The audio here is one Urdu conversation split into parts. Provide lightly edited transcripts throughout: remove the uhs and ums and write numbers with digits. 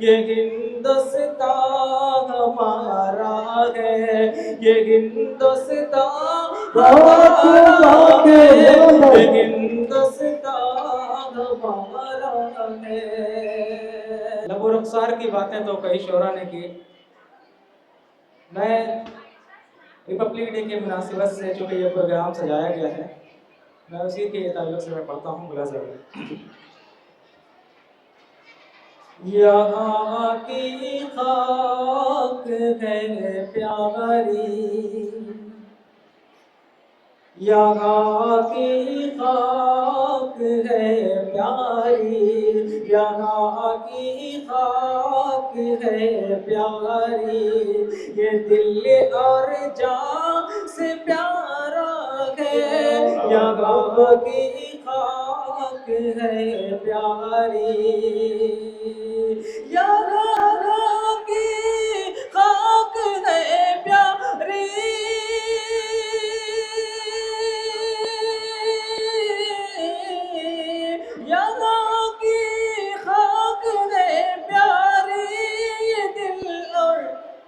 یہ ہندوستان ہمارا ہے، یہ ہندوستان ہمارا ہے، یہ ہندوستان ہمارا ہے۔ لب و رخسار کی باتیں تو کئی شعراء نے کی، میں ریپبلک ڈے کے مناسبت سے چونکہ یہ پروگرام سجایا گیا ہے، میں اسی کے تعلق سے میں پڑھتا ہوں ملاحظہ۔ یہاں کی خاک ہے پیاری، یہاں کی خاک ہے پیاری، یہاں کی خاک ہے پیاری، یہ دل اور جان سے پیارا ہے، یہاں کی خاک ہے پیاری، یہاں کی خاک ہے پیاری، یہاں کی خاک ہے پیاری، یہ دل اور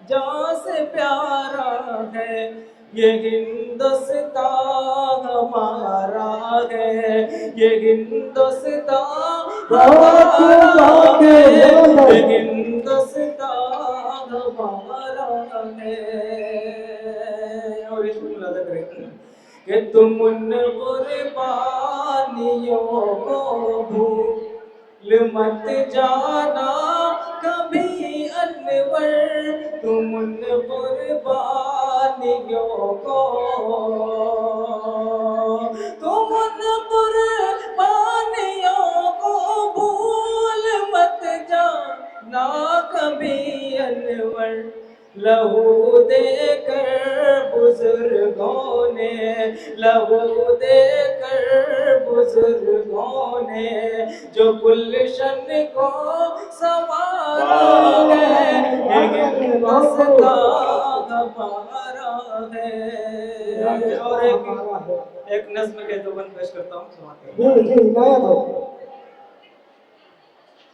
جان سے پیارا ہے، یہ ہندوستان ہمارا ہے، یہ ہندوستان ہمارا ہے، یہ ہندوستان ہمارا ہے۔ اور اس کو ملاحظہ کریں کہ تم ان قربانیوں کو بھول مت جانا کبھی انور، تم ان قربانیوں کو، تم ان قربانیوں کو بھول مت جانا کبھی انور، لہو دے کر بزرگوں نے، لہو دے کر بزرگوں نے جو گلشن کو سنوارا ہے، یہ ہندوستان ہمارا ہے۔ اور ایک نظم کے دو بند پیش کرتا ہوں، سماتے ہیں۔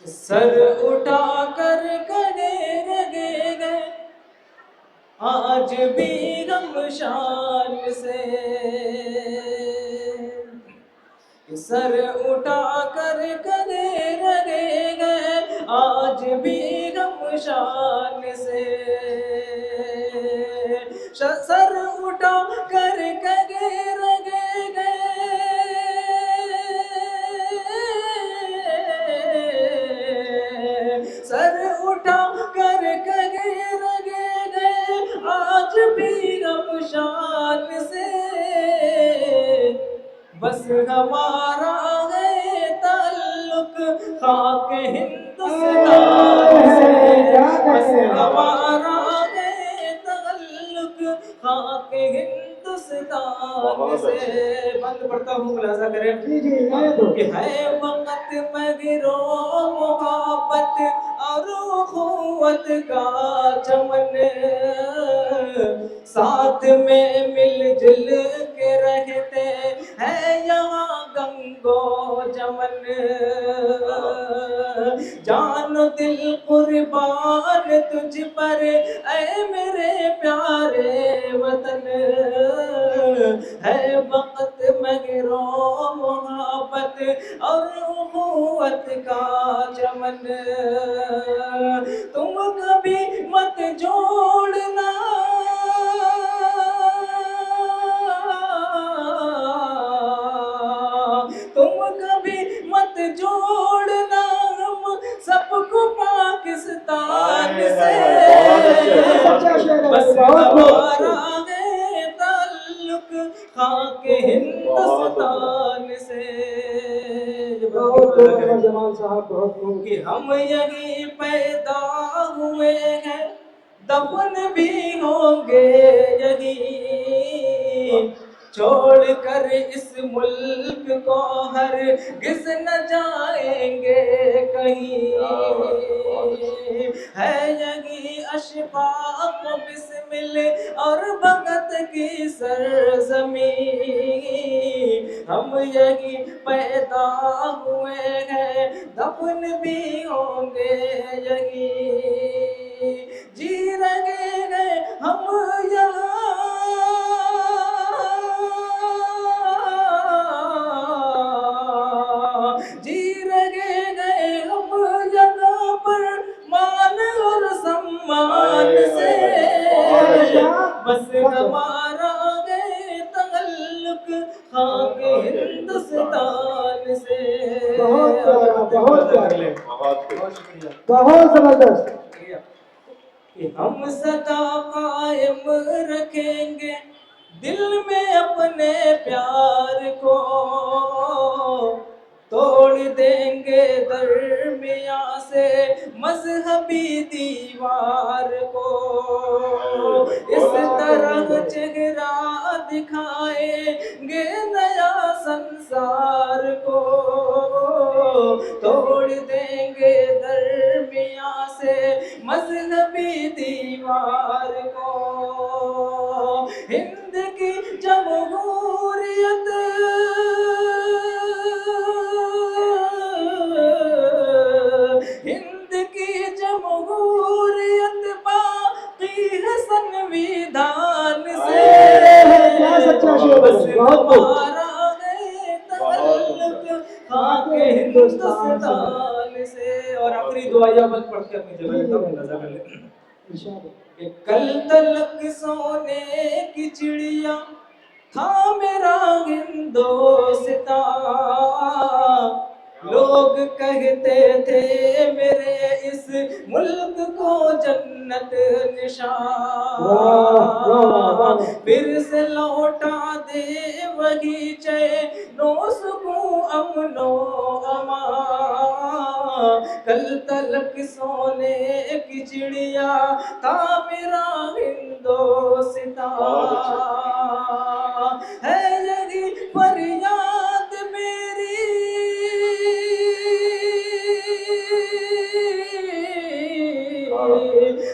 سر اٹھا کر کھڑے رہے گئے آج بھی غم شان سے، سر اٹھا کر کھڑے رہے گئے آج بھی غم شان سے، سر اٹھا کر کھڑے رہے گئے سر اٹھا کر کھڑے رہے گئے آج بھی غم شان سے، بس ہمارا ہے تعلق خاک ہندوستان سے، بس ہمارا ہے تعلق خاک ہندوستان سے۔ بند پڑھتا ہوں، ملاحظہ کریں کہ ہے وقت مگر و محبت اور اخوت کا چمن، ساتھ میں مل جل کے رہتے ہیں یہاں گنگو جمن، جان و دل قربان تجھ پر اے میرے پیارے وطن، ہے وقت مگر و محبت اور اخوت کا چمن، تم کبھی مت جوڑنا تم کبھی مت جوڑنا ہم سب کو پاکستان سے، بس ہمارا ہے تعلق خاک ہندوستان سے، کہ ہم یہیں پیدا ہوئے ہیں دفن بھی ہوں گے یہیں، چھوڑ کر اس ملک کو ہرگز نہ جائیں گے کہیں، ہے یہیں اشفاق و بسمل اور بھگت کی سرزمین، ہم یہی پیدا ہوئے ہیں دفن بھی ہوں گے یہی جی رہے ہیں ہم یہاں جی رہے ہیں ہم یہاں پر مان اور سمان سے بس ہمارا ہے تعلق خاک ہندوستان سے بہت پیارا، بہت پیارا، بہت شکریہ بہت زبردست. کہ ہم سدا قائم رکھیں گے دل میں اپنے پیار کو توڑ دیں گے درمیان سے مذہبی دیوار کو اس طرح چہرہ دکھائیں گے نیا سنسار کو توڑ دیں گے درمیان سے مذہبی دیوار کو ہند کی جمہوریت ہند کی جمہوریت باقی ہے سنویدھان سے بس ہمارا ہے تعلق خاک ہندوستان سے اور آخری دعائیہ بل پڑھ کے اپنی جگہ لیتا ہوں اندازہ کر لیں کہ کل تلک سونے کی چڑیا تھا میرا ہندوستان لوگ کہتے تھے میرے اس ملک کو جنت نشان پھر سے لوٹا دے وہی چین و سکون امن و امان کل تلک سونے کی چڑیا تھا میرا ہندوستان ہے یہی فریاد میری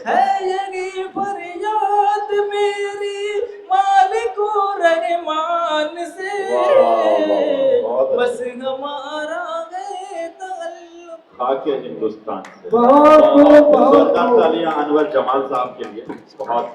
ہے یہی فریاد میری مالک و رحمان سے بس ہمارا ہے تعلق خاک ہندوستان سے. بہت تالیاں انور جمال صاحب کے لیے. بہت